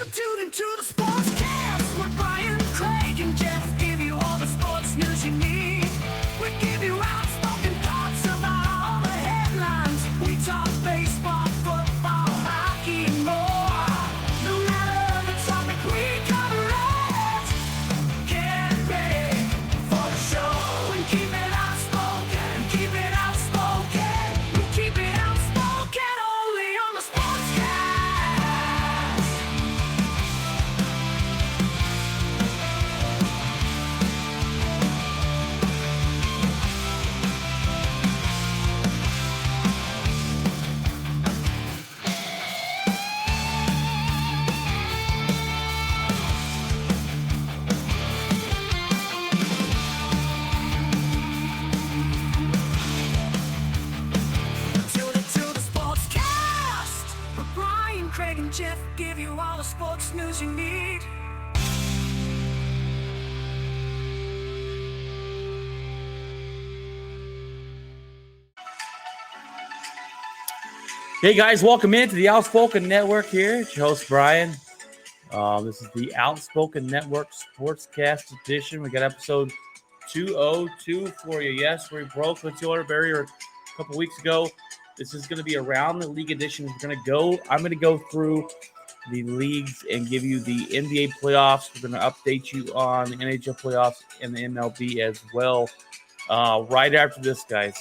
You tune into the Sportscast with Brian, Craig, and Jeff. Give you all the sports news you need. We give you outspoken thoughts about all the headlines. We talk baseball, football, hockey, and more. No matter the topic, we cover it. Get ready for the show and keep it outspoken. Keep it outspoken. We keep it outspoken only on the Sportscast. Tune into the Sportscast with Brian, Craig, and Jeff. Give you all the sports news you need. Hey guys, welcome into the Outspoken Network here. It's your host Brian. This is the Outspoken Network Sportscast edition. We got episode 202 for you. Yes, we broke the 200 barrier a couple weeks ago. This is going to be around the league edition. I'm going to go through the leagues and give you the NBA playoffs. We're going to update you on the NHL playoffs and the MLB as well. Right after this, guys.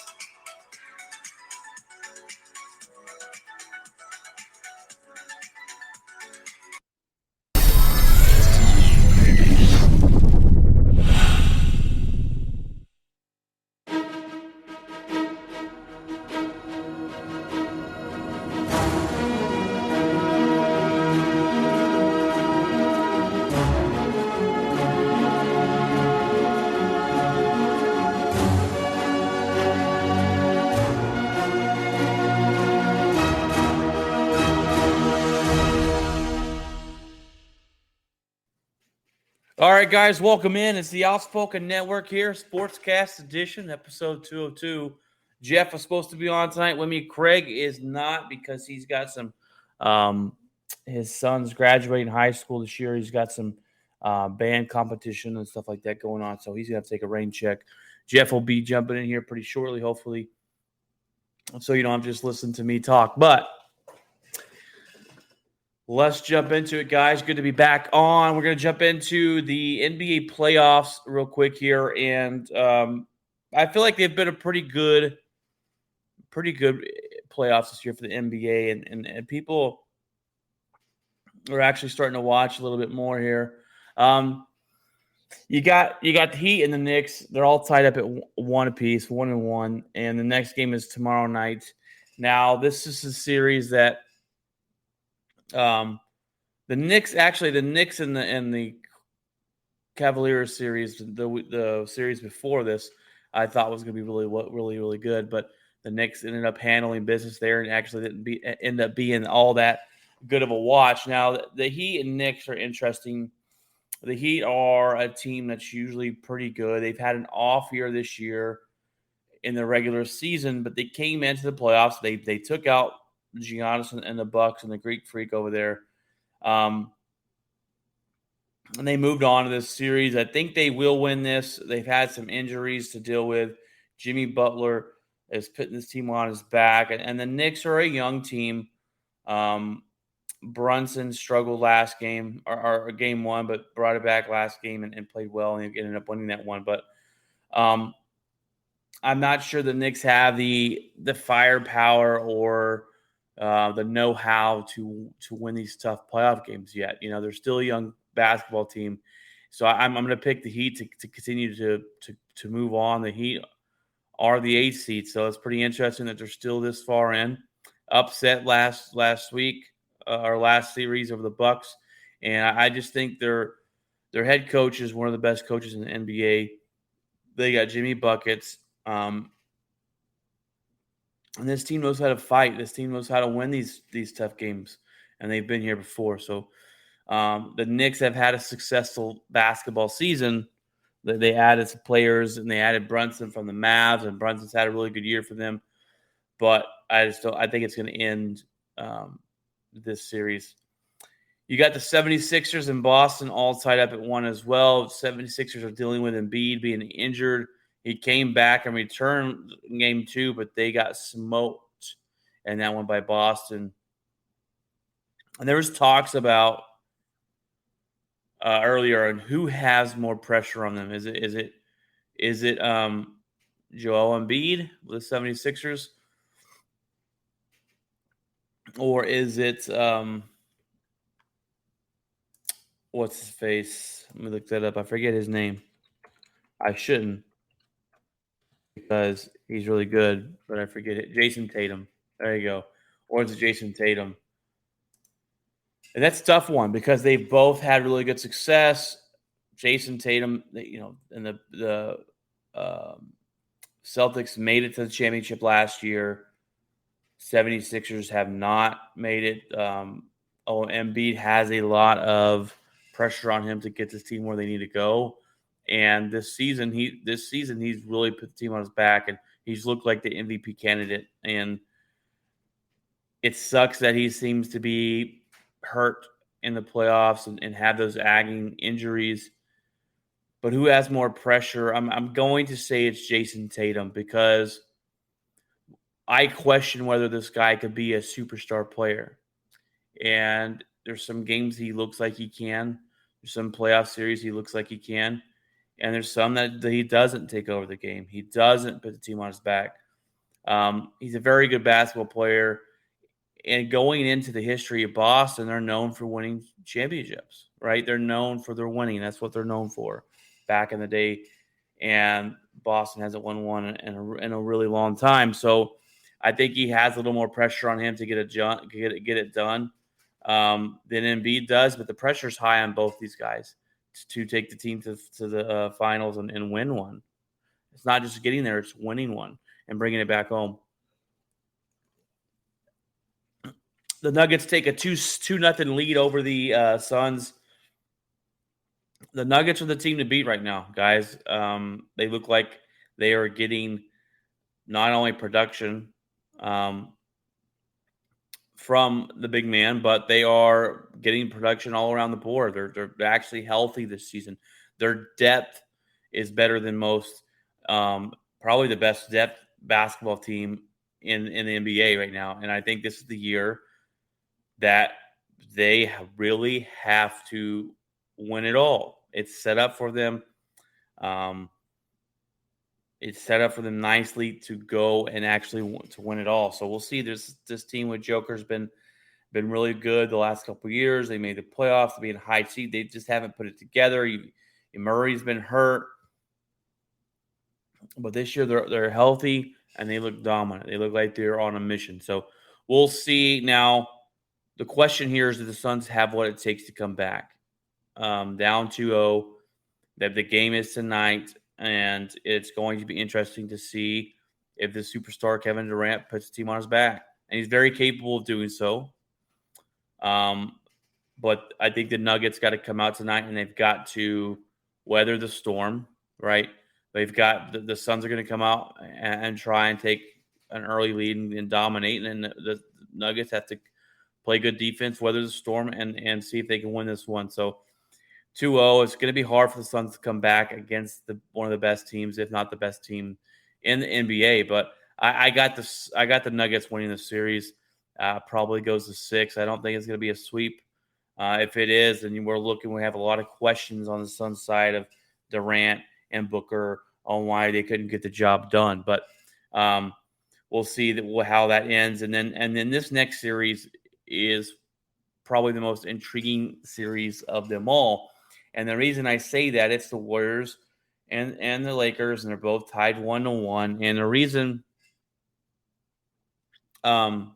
All right, guys, welcome in. It's the Outspoken Network here, Sportscast Edition, episode 202. Jeff was supposed to be on tonight with me. Craig is not because he's got some his son's graduating high school this year. He's got some band competition and stuff like that going on, so he's going to have to take a rain check. Jeff will be jumping in here pretty shortly, hopefully, so you don't have to just listen to me talk. But let's jump into it, guys. Good to be back on. We're going to jump into the NBA playoffs real quick here. And I feel like they've been a pretty good playoffs this year for the NBA. And people are actually starting to watch a little bit more here. You got the Heat and the Knicks. They're all tied up at 1 apiece, 1-1. And the next game is tomorrow night. Now, this is a series that the Knicks and the Cavaliers series, the series before this, I thought was going to be really good, but the Knicks ended up handling business there and actually didn't end up being all that good of a watch. Now, the Heat and Knicks are interesting. The Heat are a team that's usually pretty good. They've had an off year this year in the regular season, but they came into the playoffs. They took out Giannis and the Bucks and the Greek Freak over there. And they moved on to this series. I think they will win this. They've had some injuries to deal with. Jimmy Butler is putting this team on his back. And the Knicks are a young team. Brunson struggled last game, or game one, but brought it back last game and played well and ended up winning that one. But I'm not sure the Knicks have the firepower or the know-how to win these tough playoff games yet. You know, they're still a young basketball team. So I'm going to pick the Heat to continue to move on. The Heat are the 8th seed, so it's pretty interesting that they're still this far in. Upset last week, our last series over the Bucks, and I just think their head coach is one of the best coaches in the NBA. They got Jimmy Buckets. And this team knows how to fight. This team knows how to win these tough games, and they've been here before. So the Knicks have had a successful basketball season. They added some players, and they added Brunson from the Mavs, and Brunson's had a really good year for them. But I think it's going to end this series. You got the 76ers in Boston all tied up at 1 as well. 76ers are dealing with Embiid being injured. He came back and returned in game 2, but they got smoked in that one by Boston. And there was talks about earlier on who has more pressure on them. Is it Joel Embiid with the 76ers? Or is it what's his face? Let me look that up. I forget his name. I shouldn't because he's really good, but I forget it. Jason Tatum. There you go. Or is it Jason Tatum? And that's a tough one because they both had really good success. Jason Tatum, and the Celtics made it to the championship last year. 76ers have not made it. Embiid has a lot of pressure on him to get this team where they need to go. And this season he's really put the team on his back, and he's looked like the MVP candidate. And it sucks that he seems to be hurt in the playoffs and have those nagging injuries. But who has more pressure? I'm going to say it's Jason Tatum because I question whether this guy could be a superstar player. And there's some games he looks like he can. There's some playoff series he looks like he can. And there's some that he doesn't take over the game. He doesn't put the team on his back. He's a very good basketball player. And going into the history of Boston, they're known for winning championships, right? They're known for their winning. That's what they're known for back in the day. And Boston hasn't won one in a really long time. So I think he has a little more pressure on him to get it done than Embiid does. But the pressure's high on both these guys to take the team to the finals and win one. It's not just getting there; it's winning one and bringing it back home. The Nuggets take a 2-0 lead over the Suns. The Nuggets are the team to beat right now, guys. They look like they are getting not only production from the big man, but they are getting production all around the board. They're actually healthy this season. Their depth is better than most. Probably the best depth basketball team in the NBA right now. And I think this is the year that they really have to win it all. It's set up for them. It's set up for them nicely to go and actually to win it all. So we'll see. This team with Joker's been really good the last couple of years. They made the playoffs to be in high seed. They just haven't put it together. Murray's been hurt, but this year they're healthy and they look dominant. They look like they're on a mission. So we'll see. Now the question here is, do the Suns have what it takes to come back? Down 2-0. That the game is tonight. And it's going to be interesting to see if the superstar Kevin Durant puts the team on his back. And he's very capable of doing so. But I think the Nuggets got to come out tonight and they've got to weather the storm, right? They've got the Suns are going to come out and try and take an early lead and dominate. And the Nuggets have to play good defense, weather the storm, and see if they can win this one. So 2-0. It's going to be hard for the Suns to come back against one of the best teams, if not the best team in the NBA. But I got the Nuggets winning the series. Probably goes to 6. I don't think it's going to be a sweep. If it is, then we have a lot of questions on the Suns side of Durant and Booker on why they couldn't get the job done. But we'll see how that ends. And then this next series is probably the most intriguing series of them all. And the reason I say that, it's the Warriors and the Lakers, and they're both tied 1-1. And the reason I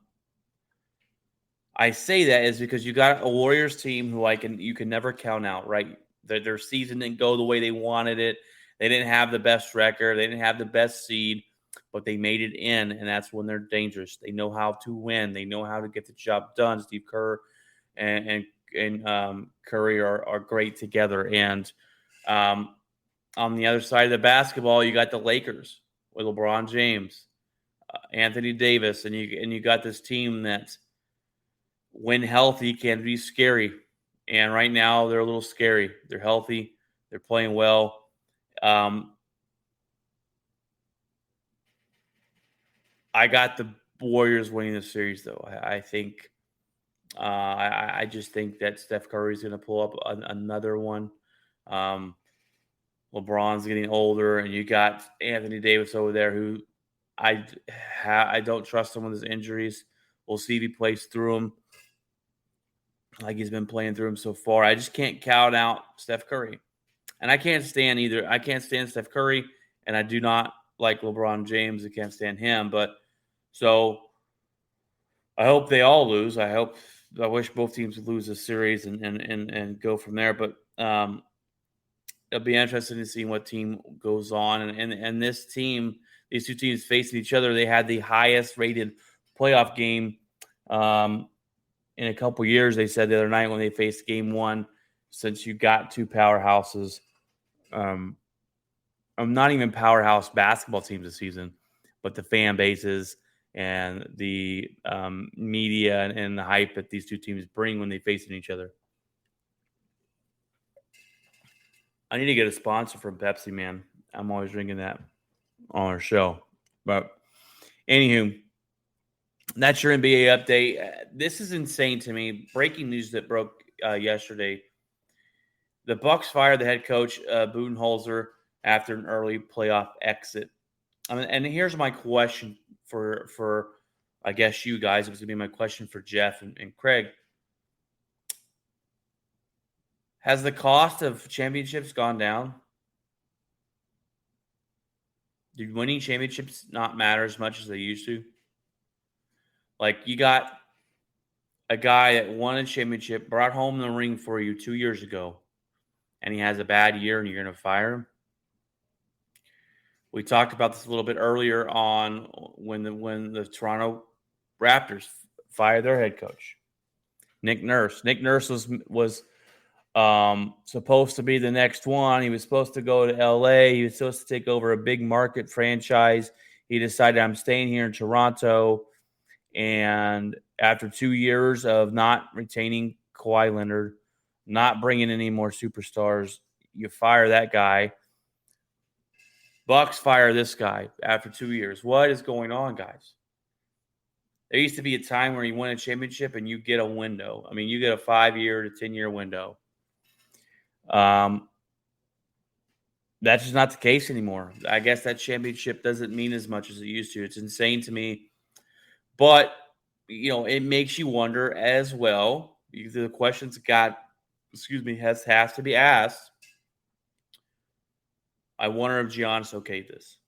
say that is because you got a Warriors team who you can never count out, right? Their season didn't go the way they wanted it. They didn't have the best record. They didn't have the best seed, but they made it in, and that's when they're dangerous. They know how to win. They know how to get the job done. Steve Kerr and Curry are great together. And on the other side of the basketball, you got the Lakers with LeBron James, Anthony Davis, and you got this team that, when healthy, can be scary. And right now, they're a little scary. They're healthy. They're playing well. I got the Warriors winning the series, though. I think I just think that Steph Curry is going to pull up another one. Um, LeBron's getting older, and you got Anthony Davis over there, who I don't trust him with his injuries. We'll see if he plays through them like he's been playing through them so far. I just can't count out Steph Curry, and I can't stand either. I can't stand Steph Curry, and I do not like LeBron James. I can't stand him, but so I hope they all lose. I wish both teams would lose this series and go from there. But it'll be interesting to see what team goes on. And this team, these two teams facing each other, they had the highest rated playoff game in a couple years. They said the other night when they faced game one, since you got two powerhouses, not even powerhouse basketball teams this season, but the fan bases and the media and the hype that these two teams bring when they face each other. I need to get a sponsor from Pepsi, man. I'm always drinking that on our show. But anywho, that's your NBA update. This is insane to me. Breaking news that broke yesterday. The Bucks fired the head coach, Budenholzer, after an early playoff exit. And here's my question for I guess you guys. It was going to be my question for Jeff and Craig. Has the cost of championships gone down? Did winning championships not matter as much as they used to? Like, you got a guy that won a championship, brought home the ring for you 2 years ago, and he has a bad year and you're going to fire him? We talked about this a little bit earlier on when the Toronto Raptors fired their head coach, Nick Nurse. Nick Nurse was supposed to be the next one. He was supposed to go to LA. He was supposed to take over a big market franchise. He decided, I'm staying here in Toronto. And after 2 years of not retaining Kawhi Leonard, not bringing any more superstars, you fire that guy. Bucks fire this guy after 2 years. What is going on, guys? There used to be a time where you win a championship and you get a window. I mean, you get a 5-year to 10-year window. That's just not the case anymore. I guess that championship doesn't mean as much as it used to. It's insane to me. But, it makes you wonder as well. The questions has to be asked. I wonder if Giannis okayed this.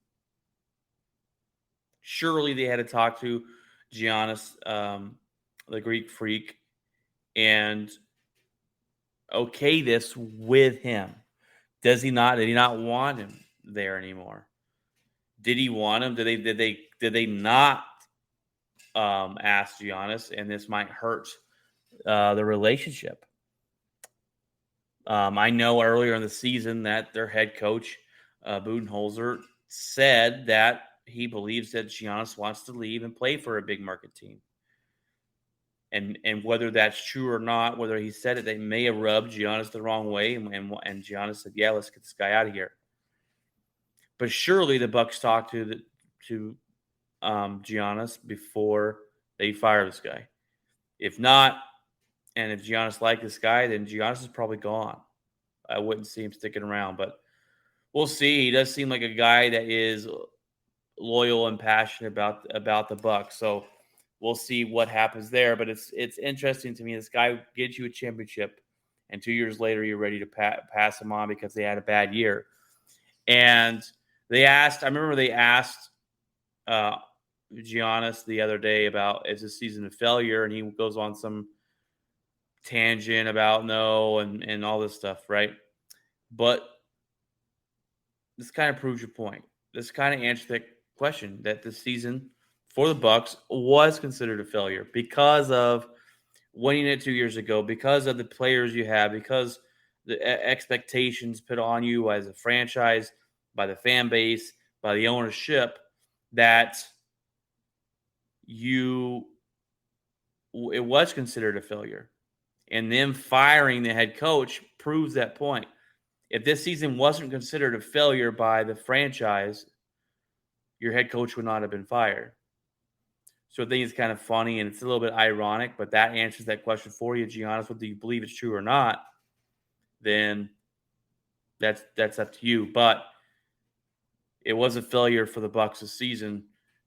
Surely they had to talk to Giannis, the Greek freak, and okay this with him. Does he not? Did he not want him there anymore? Did he want him? Did they not ask Giannis? And this might hurt the relationship. I know earlier in the season that their head coach, Budenholzer, said that he believes that Giannis wants to leave and play for a big market team. And whether that's true or not, whether he said it, they may have rubbed Giannis the wrong way. And Giannis said, yeah, let's get this guy out of here. But surely the Bucks talked to Giannis before they fire this guy. If not, and if Giannis liked this guy, then Giannis is probably gone. I wouldn't see him sticking around, but we'll see. He does seem like a guy that is loyal and passionate about the Bucks. So we'll see what happens there. But it's interesting to me. This guy gets you a championship, and 2 years later, you're ready to pass him on because they had a bad year. And I remember they asked Giannis the other day about, is this season a failure? And he goes on some tangent about no and all this stuff, right? But this kind of proves your point. This kind of answers that question, that the season for the Bucks was considered a failure because of winning it 2 years ago, because of the players you have, because the expectations put on you as a franchise, by the fan base, by the ownership, that it was considered a failure. And them firing the head coach proves that point. If this season wasn't considered a failure by the franchise, your head coach would not have been fired. So I think it's kind of funny and it's a little bit ironic, but that answers that question for you, Giannis. Whether you believe it's true or not, then that's up to you. But it was a failure for the Bucks this season,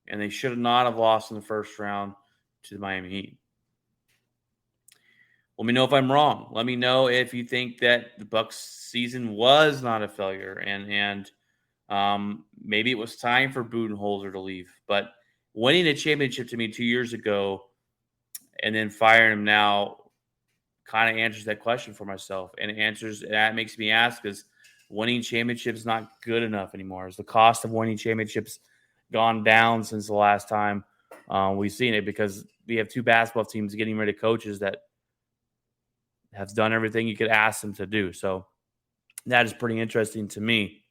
and they should not have lost in the first round to the Miami Heat. Let me know if I'm wrong. Let me know if you think that the Bucks season was not a failure, and maybe it was time for Budenholzer to leave. But winning a championship to me 2 years ago and then firing him now kind of answers that question for myself. And that makes me ask, is winning championships not good enough anymore? Is the cost of winning championships gone down since the last time we've seen it? Because we have two basketball teams getting rid of coaches that have done everything you could ask them to do. So that is pretty interesting to me.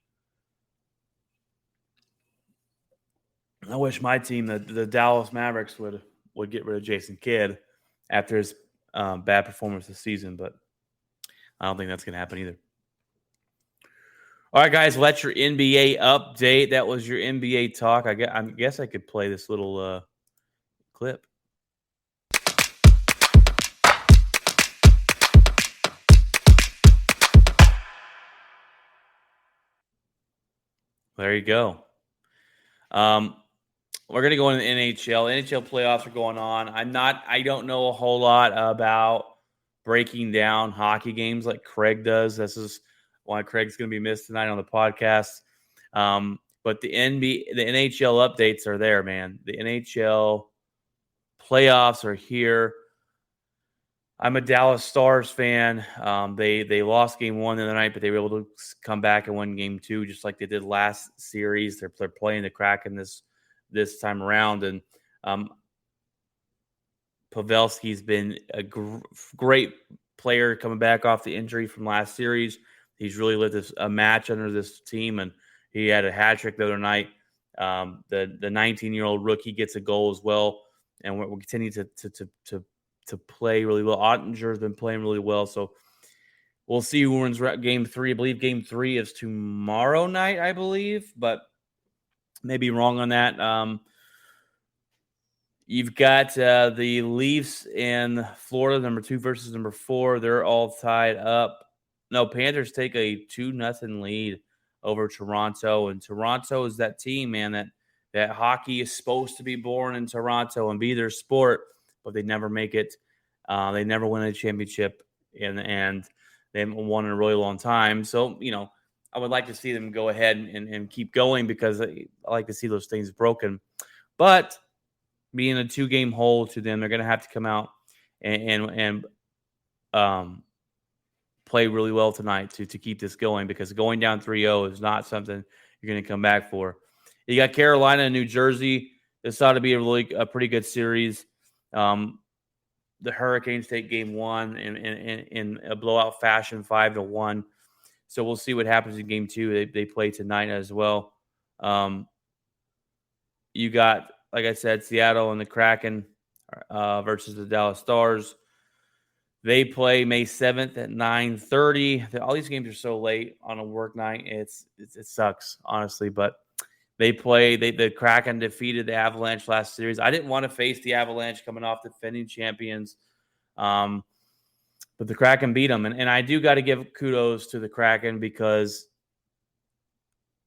I wish my team, the Dallas Mavericks, would get rid of Jason Kidd after his bad performance this season, but I don't think that's going to happen either. All right, guys, well, that's your NBA update. That was your NBA talk. I guess I could play this little clip. There you go. We're going to go into the NHL. NHL playoffs are going on. I don't know a whole lot about breaking down hockey games like Craig does. This is why Craig's going to be missed tonight on the podcast. But the NHL updates are there, man. The NHL playoffs are here. I'm a Dallas Stars fan. They lost game one the other night, but they were able to come back and win game two, just like they did last series. They're playing the Kraken this time around, and Pavelski's been a great player coming back off the injury from last series. He's really lit a match under this team, and he had a hat trick the other night. The 19-year-old rookie gets a goal as well, and we're continuing to play really well. Ottinger's been playing really well, so we'll see who wins game three. I believe game three is tomorrow night, I believe, but maybe wrong on that. You've got the Leafs in Florida, number 2 versus number 4. They're all tied up. No, Panthers take a 2-0 lead over Toronto, and Toronto is that team, man, that hockey is supposed to be born in Toronto and be their sport, but they never make it. They never win a championship, and they haven't won in a really long time. So, I would like to see them go ahead and keep going because I like to see those things broken. But being a 2-game hole to them, they're going to have to come out and play really well tonight to keep this going, because going down 3-0 is not something you're going to come back for. You got Carolina and New Jersey. This ought to be a pretty good series. The Hurricanes take game one in a blowout fashion, 5-1. So we'll see what happens in game 2. They play tonight as well. You got, like I said, Seattle and the Kraken versus the Dallas Stars. They play May 7th at 9:30. All these games are so late on a work night. It sucks, honestly. But they play. The Kraken defeated the Avalanche last series. I didn't want to face the Avalanche coming off defending champions. But the Kraken beat them. And I do got to give kudos to the Kraken because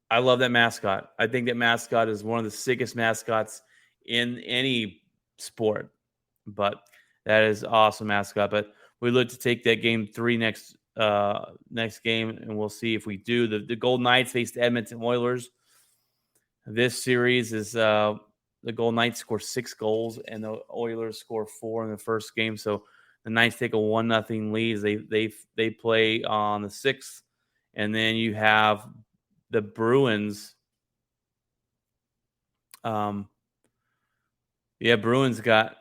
I love that mascot. I think that mascot is one of the sickest mascots in any sport. But that is awesome mascot. But we look to take that game 3 next game, and we'll see if we do. The Golden Knights face the Edmonton Oilers. This series is the Golden Knights score 6 goals, and the Oilers score 4 in the first game. So the Knights take a 1-0 lead. They play on the 6th, and then you have the Bruins. Bruins got.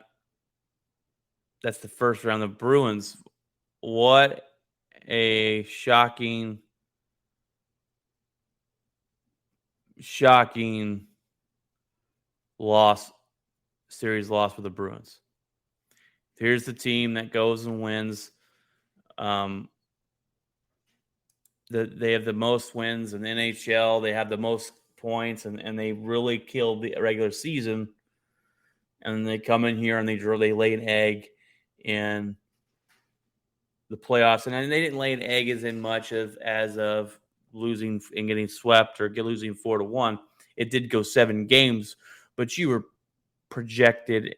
That's the first round. The Bruins, what a shocking series loss for the Bruins. Here's the team that goes and wins They have the most wins in the NHL. They have the most points, and they really killed the regular season. And they come in here and they lay an egg in the playoffs, and they didn't lay an egg as much as of losing and getting swept or losing 4-1. It did go 7 games, but you were projected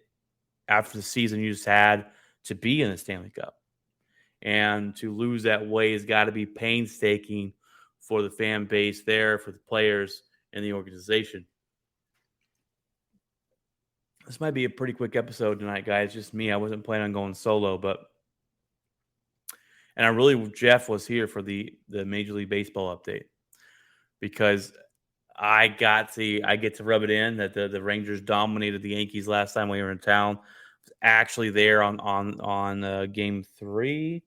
after the season you just had to be in the Stanley Cup. And to lose that way has got to be painstaking for the fan base there, for the players and the organization. This might be a pretty quick episode tonight, guys. Just me. I wasn't planning on going solo, and I really, Jeff was here for the Major League Baseball update because I get to rub it in that the Rangers dominated the Yankees last time we were in town. I was actually there on game 3,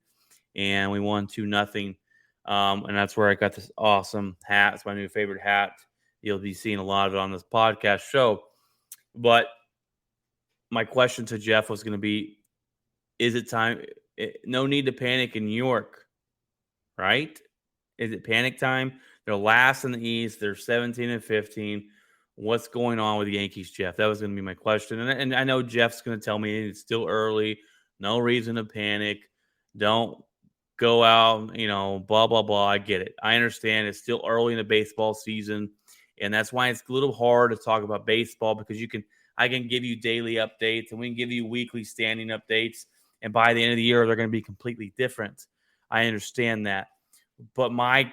and we won 2-0. And that's where I got this awesome hat. It's my new favorite hat. You'll be seeing a lot of it on this podcast show. But my question to Jeff was going to be, is it time? No need to panic in New York, right? Is it panic time? They're last in the East. They're 17-15. What's going on with the Yankees, Jeff? That was going to be my question. And I know Jeff's going to tell me it's still early. No reason to panic. Don't go out, blah, blah, blah. I get it. I understand it's still early in the baseball season. And that's why it's a little hard to talk about baseball because I can give you daily updates and we can give you weekly standing updates. And by the end of the year, they're going to be completely different. I understand that. But my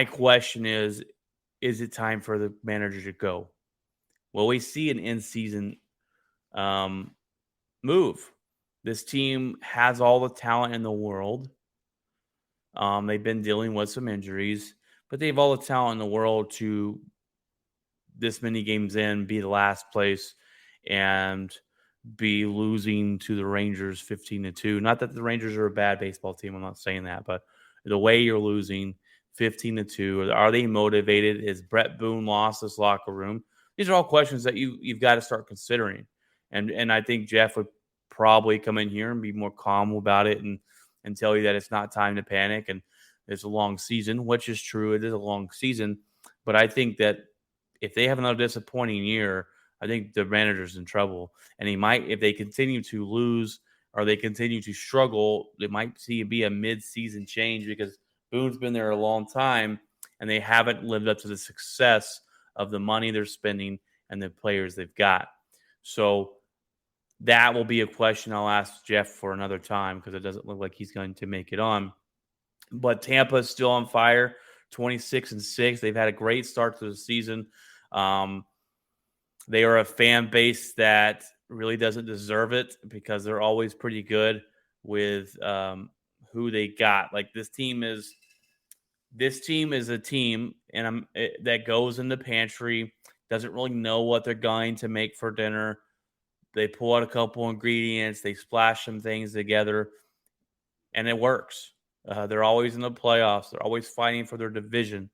question is it time for the manager to go? Well, we see an in-season move. This team has all the talent in the world. They've been dealing with some injuries, but they have all the talent in the world to this many games in, be the last place, and be losing to the Rangers 15-2. Not that the Rangers are a bad baseball team. I'm not saying that, but the way you're losing 15-2, are they motivated? Is Brett Boone lost this locker room? These are all questions that you've got to start considering. And I think Jeff would probably come in here and be more calm about it and tell you that it's not time to panic and it's a long season, which is true. It is a long season. But I think that if they have another disappointing year, I think the manager's in trouble. And he might, if they continue to lose or they continue to struggle, they might be a mid-season change because Boone's been there a long time and they haven't lived up to the success of the money they're spending and the players they've got. So that will be a question I'll ask Jeff for another time because it doesn't look like he's going to make it on. But Tampa is still on fire, 26-6. They've had a great start to the season. They are a fan base that really doesn't deserve it because they're always pretty good with who they got. Like this team is a team that goes in the pantry, doesn't really know what they're going to make for dinner. They pull out a couple ingredients, they splash some things together, and it works. They're always in the playoffs. They're always fighting for their division.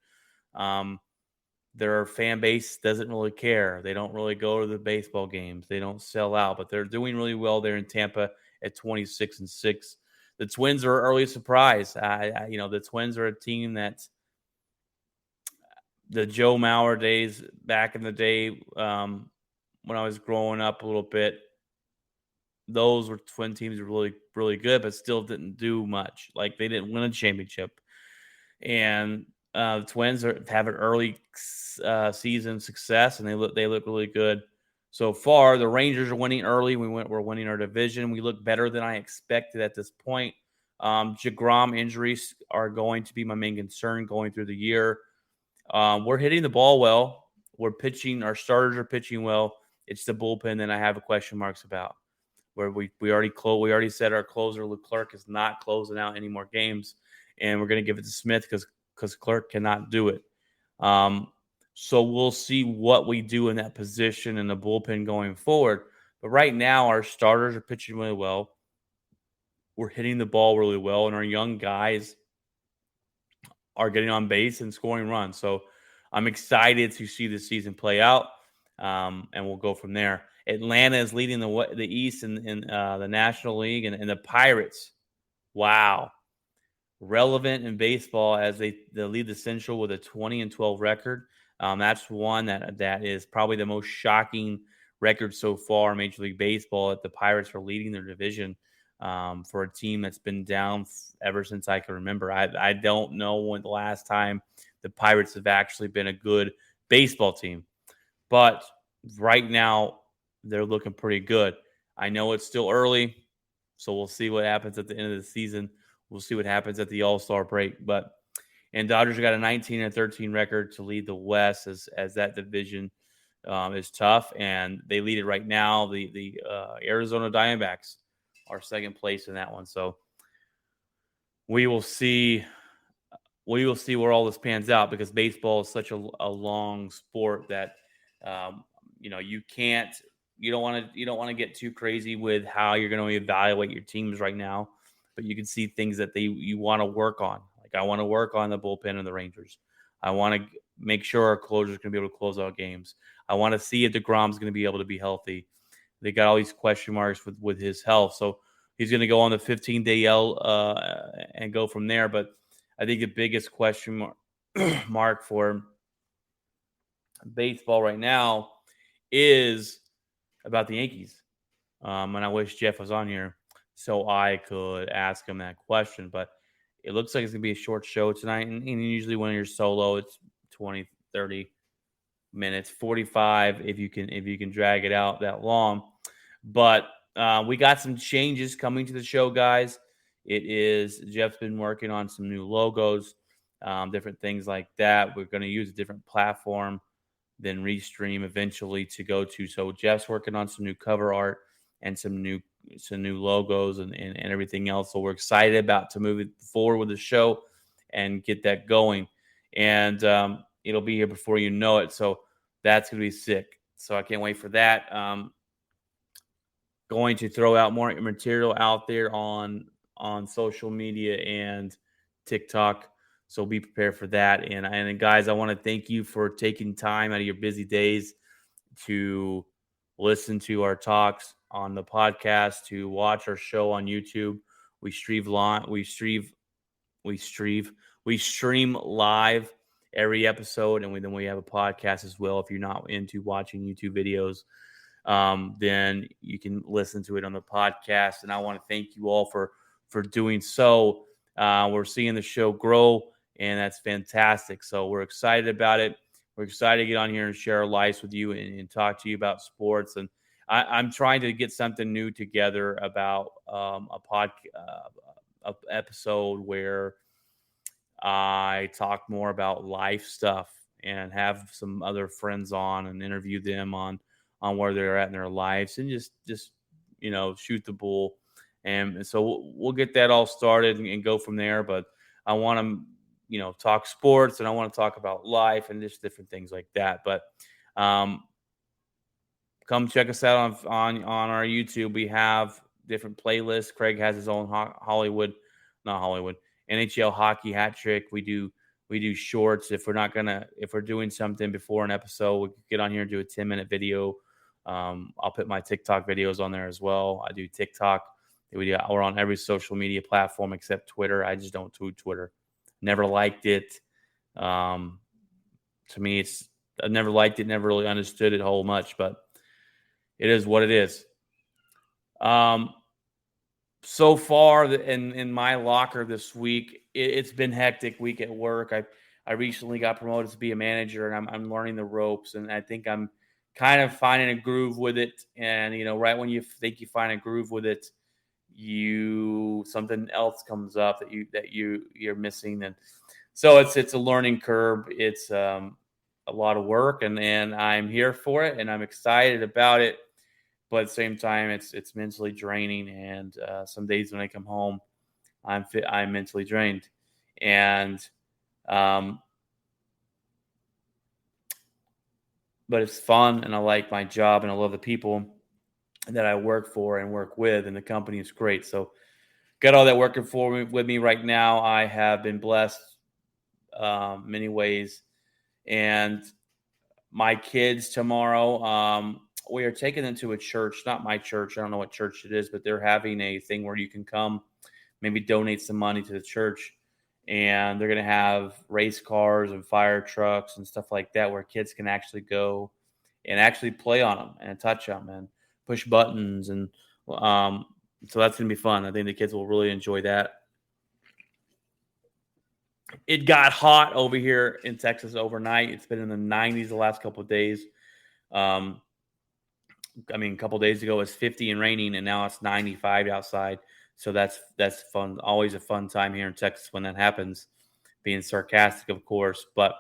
Their fan base doesn't really care. They don't really go to the baseball games. They don't sell out, but they're doing really well there in Tampa at 26-6. The Twins are an early surprise. The Twins are a team that the Joe Mauer days back in the day when I was growing up a little bit, those were Twin teams were really, really good, but still didn't do much. Like they didn't win a championship. And the Twins have an early season success, and they look really good so far. The Rangers are winning early. We're winning our division. We look better than I expected at this point. DeGrom injuries are going to be my main concern going through the year. We're hitting the ball well. We're pitching. Our starters are pitching well. It's the bullpen that I have question marks about. Where we already said our closer Leclerc is not closing out any more games, and we're going to give it to Smith because Clerk cannot do it. So we'll see what we do in that position in the bullpen going forward. But right now, our starters are pitching really well. We're hitting the ball really well, and our young guys are getting on base and scoring runs. So I'm excited to see the season play out, and we'll go from there. Atlanta is leading the East in the National League, and the Pirates Wow. Relevant in baseball as they lead the Central with a 20-12 record. That's one that is probably the most shocking record so far in Major League Baseball. That the Pirates are leading their division for a team that's been down ever since I can remember. I don't know when the last time the Pirates have actually been a good baseball team, but right now they're looking pretty good. I know it's still early, so we'll see what happens at the end of the season. We'll see what happens at the All-Star break. And Dodgers got a 19-13 record to lead the West as that division is tough, and they lead it right now. The Arizona Diamondbacks are second place in that one. So we will see. We will see where all this pans out because baseball is such a long sport that you don't want to get too crazy with how you're going to evaluate your teams right now, but you can see things that you want to work on. Like I want to work on the bullpen of the Rangers. I want to make sure our closers going to be able to close out games. I want to see if DeGrom's going to be able to be healthy. They got all these question marks with his health, so he's going to go on the 15-day L and go from there. But I think the biggest question mark for baseball right now is about the Yankees. And I wish Jeff was on here so I could ask him that question. But it looks like it's going to be a short show tonight. And usually when you're solo, it's 20, 30 minutes, 45 if you can drag it out that long. But we got some changes coming to the show, guys. Jeff's been working on some new logos, different things like that. We're going to use a different platform than Restream eventually to go to. So Jeff's working on some new cover art and some new logos and everything else. So we're excited about to move it forward with the show and get that going. And it'll be here before you know it. So that's going to be sick. So I can't wait for that. Going to throw out more material out there on social media and TikTok. So be prepared for that. And guys, I want to thank you for taking time out of your busy days to listen to our talks on the podcast, to watch our show on YouTube. We stream live every episode, and then we have a podcast as well. If you're not into watching YouTube videos, then you can listen to it on the podcast. And I want to thank you all for doing so. We're seeing the show grow, and that's fantastic. So we're excited about it. We're excited to get on here and share our lives with you and talk to you about sports. And I'm trying to get something new together about a episode where I talk more about life stuff and have some other friends on and interview them on where they're at in their lives and just shoot the bull. And so we'll get that all started and go from there. But I want to, talk sports, and I want to talk about life and just different things like that. But come check us out on our YouTube. We have different playlists. Craig has his own NHL hockey hat trick. We do shorts. If we're doing something before an episode, we could get on here and do a 10-minute video. I'll put my TikTok videos on there as well. I do TikTok. We're on every social media platform except Twitter. I just don't do Twitter. Never liked it. To me, I never liked it. Never really understood it whole much, but it is what it is. So far in my locker this week, it's been hectic week at work. I recently got promoted to be a manager, and I'm learning the ropes, and I think I'm kind of finding a groove with it. And right when you think you find a groove with it, something else comes up that you're missing, and so it's a learning curve. It's a lot of work, and I'm here for it, and I'm excited about it. But at the same time, it's mentally draining, and some days when I come home, I'm mentally drained, and but it's fun, and I like my job, and I love the people that I work for and work with, and the company is great. So got all that working with me right now. I have been blessed many ways. And my kids tomorrow, we are taking them to a church, not my church. I don't know what church it is, but they're having a thing where you can come maybe donate some money to the church. And they're going to have race cars and fire trucks and stuff like that where kids can actually go and actually play on them and touch them and push buttons. And so that's going to be fun. I think the kids will really enjoy that. It got hot over here in Texas overnight. It's been in the 90s the last couple of days. A couple of days ago it was 50 and raining, and now it's 95 outside. So that's fun. Always a fun time here in Texas when that happens. Being sarcastic, of course. But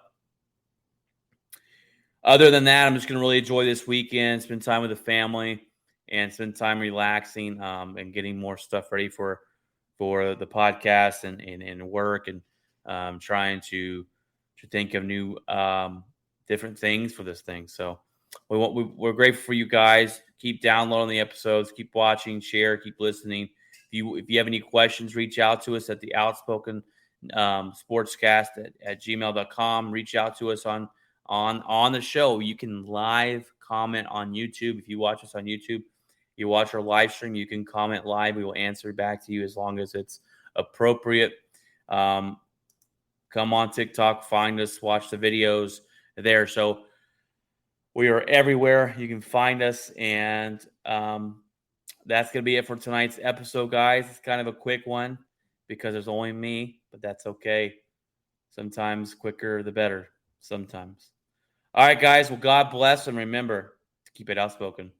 other than that, I'm just going to really enjoy this weekend, spend time with the family, and spend time relaxing and getting more stuff ready for the podcast and work, and trying to think of new different things for this thing. So we're grateful for you guys. Keep downloading the episodes. Keep watching, share, keep listening. If you have any questions, reach out to us at the Outspoken Sportscast at gmail.com. Reach out to us on the show. You can live comment on YouTube. If you watch us on YouTube, you watch our live stream, you can comment live. We will answer back to you as long as it's appropriate. Come on TikTok, find us, watch the videos there. So we are everywhere. You can find us, and that's going to be it for tonight's episode, guys. It's kind of a quick one because there's only me, but that's okay. Sometimes quicker the better. Sometimes. All right, guys. Well, God bless, and remember to keep it outspoken.